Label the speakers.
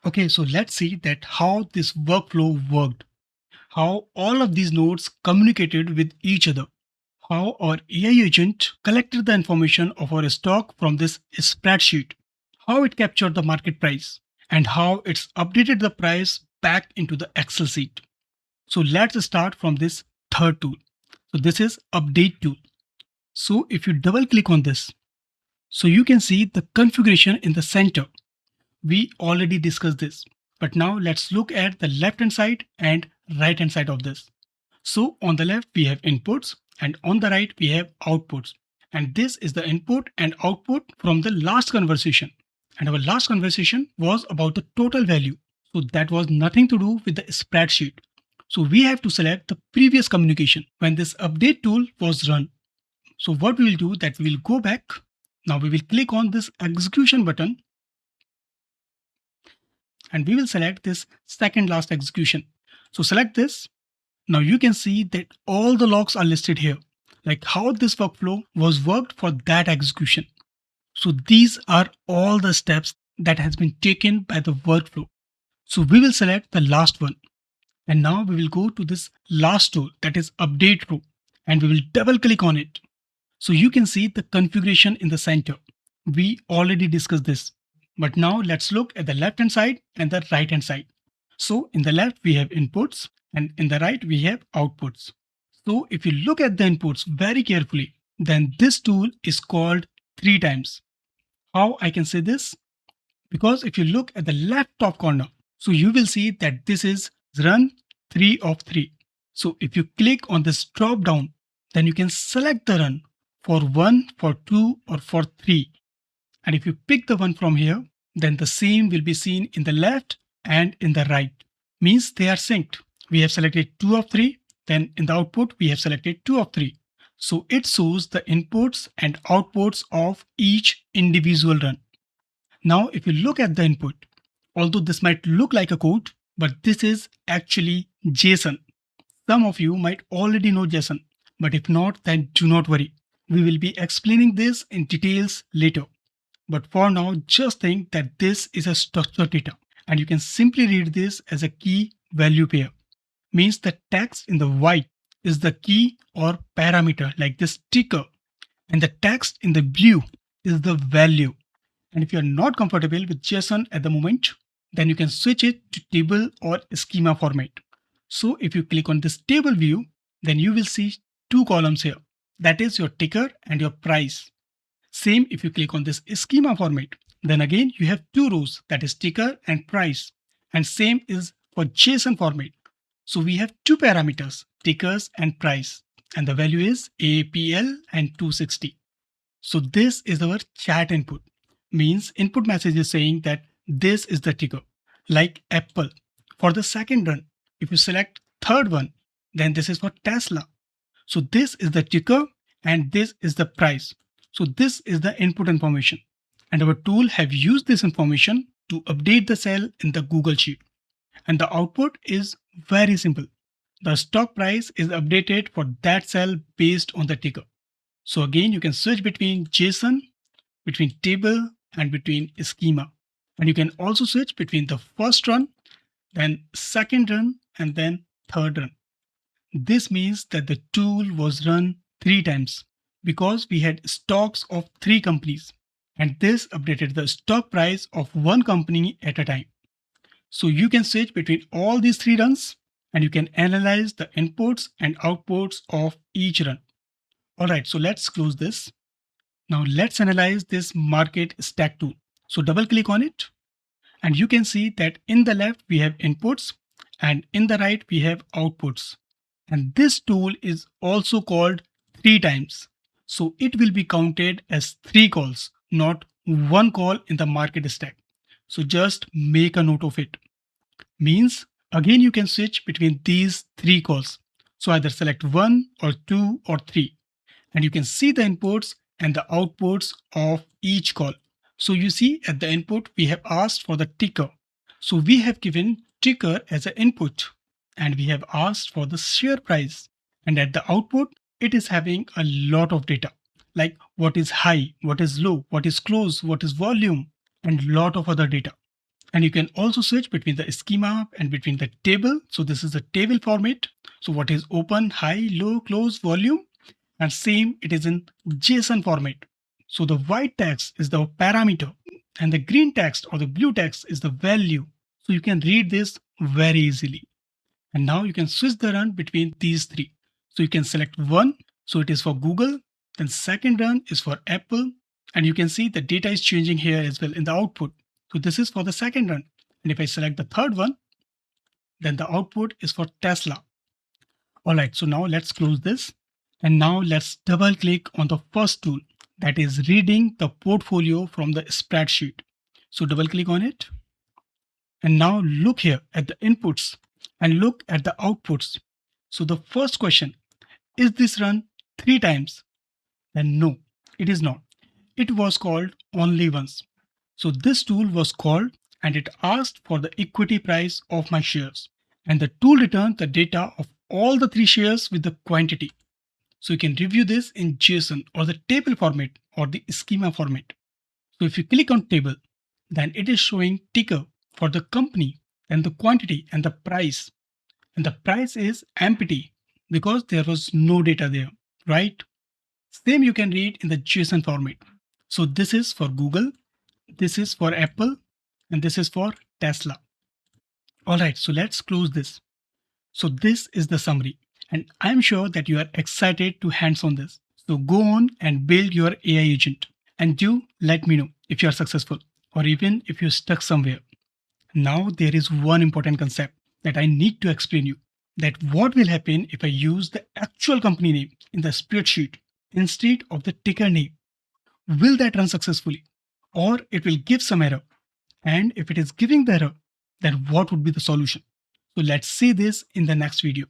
Speaker 1: Okay, so let's see that how this workflow worked, how all of these nodes communicated with each other, how our AI agent collected the information of our stock from this spreadsheet, how it captured the market price, and how it's updated the price back into the Excel sheet. So let's start from this third tool. So this is update tool. So if you double click on this, so you can see the configuration in the center. We already discussed this, but now let's look at the left hand side and right hand side of this. So on the left we have inputs and on the right we have outputs. And this is the input and output from the last conversation. And our last conversation was about the total value. So that was nothing to do with the spreadsheet. So we have to select the previous communication when this update tool was run. So what we will do that we will go back. Now we will click on this execution button and we will select this second last execution. So select this. Now you can see that all the logs are listed here, like how this workflow was worked for that execution. So these are all the steps that has been taken by the workflow. So we will select the last one. And now we will go to this last tool, that is update row, and we will double click on it. So you can see the configuration in the center. We already discussed this. But now let's look at the left hand side and the right hand side. So in the left we have inputs and in the right we have outputs. So if you look at the inputs very carefully, then this tool is called 3 times. How I can say this? Because if you look at the left top corner, so you will see that this is run 3 of 3. So if you click on this drop down, then you can select the run for 1, for 2 or for 3. And if you pick the one from here, then the same will be seen in the left and in the right. Means they are synced. We have selected 2 of 3, then in the output we have selected 2 of 3. So it shows the inputs and outputs of each individual run. Now if you look at the input, although this might look like a code, but this is actually JSON. Some of you might already know JSON, but if not, then do not worry. We will be explaining this in details later. But for now, just think that this is a structured data and you can simply read this as a key value pair. Means the text in the white is the key or parameter like this ticker, and the text in the blue is the value. And if you're not comfortable with JSON at the moment, then you can switch it to table or schema format. So if you click on this table view, then you will see 2 columns here. That is your ticker and your price. Same if you click on this schema format, then again you have 2 rows, that is ticker and price. And same is for JSON format. So we have 2 parameters, tickers and price. And the value is APL and 260. So this is our chat input. Means input message is saying that this is the ticker, like Apple. For the second run, if you select third one, then this is for Tesla. So this is the ticker and this is the price. So this is the input information. And our tool have used this information to update the cell in the Google Sheet. And the output is very simple. The stock price is updated for that cell based on the ticker. So again, you can switch between JSON, between table, and between schema. And you can also switch between the first run, then second run, and then third run. This means that the tool was run 3 times because we had stocks of 3 companies. And this updated the stock price of one company at a time. So you can switch between all these 3 runs and you can analyze the inputs and outputs of each run. Alright, so let's close this. Now let's analyze this Marketstack tool. So double click on it and you can see that in the left we have inputs and in the right we have outputs. And this tool is also called 3 times. So it will be counted as 3 calls, not 1 call in the Marketstack. So just make a note of it. Means again you can switch between these 3 calls. So either select 1 or 2 or 3. And you can see the inputs and the outputs of each call. So you see at the input we have asked for the ticker. So we have given ticker as an input and we have asked for the share price. And at the output it is having a lot of data like what is high, what is low, what is close, what is volume, and lot of other data. And you can also switch between the schema and between the table. So this is the table format. So what is open, high, low, close, volume, and same it is in JSON format. So the white text is the parameter and the green text or the blue text is the value. So you can read this very easily. And now you can switch the run between these three. So you can select one. So it is for Google. Then second run is for Apple. And you can see the data is changing here as well in the output. So this is for the second run. And if I select the third one, then the output is for Tesla. All right, so now let's close this. And now let's double click on the first tool, that is reading the portfolio from the spreadsheet. So double click on it. And now look here at the inputs and look at the outputs. So the first question, is this run 3 times? Then no, it is not. It was called only once. So this tool was called and it asked for the equity price of my shares. And the tool returned the data of all the 3 shares with the quantity. So you can review this in JSON or the table format or the schema format. So if you click on table, then it is showing ticker for the company and the quantity and the price. And the price is empty because there was no data there, right? Same you can read in the JSON format. So this is for Google, this is for Apple, and this is for Tesla. All right, so let's close this. So this is the summary, and I'm sure that you are excited to hands on this. So go on and build your AI agent, and do let me know if you are successful or even if you're stuck somewhere. Now there is one important concept that I need to explain you, that what will happen if I use the actual company name in the spreadsheet instead of the ticker name. Will that run successfully or it will give some error? And if it is giving the error, then what would be the solution? So let's see this in the next video.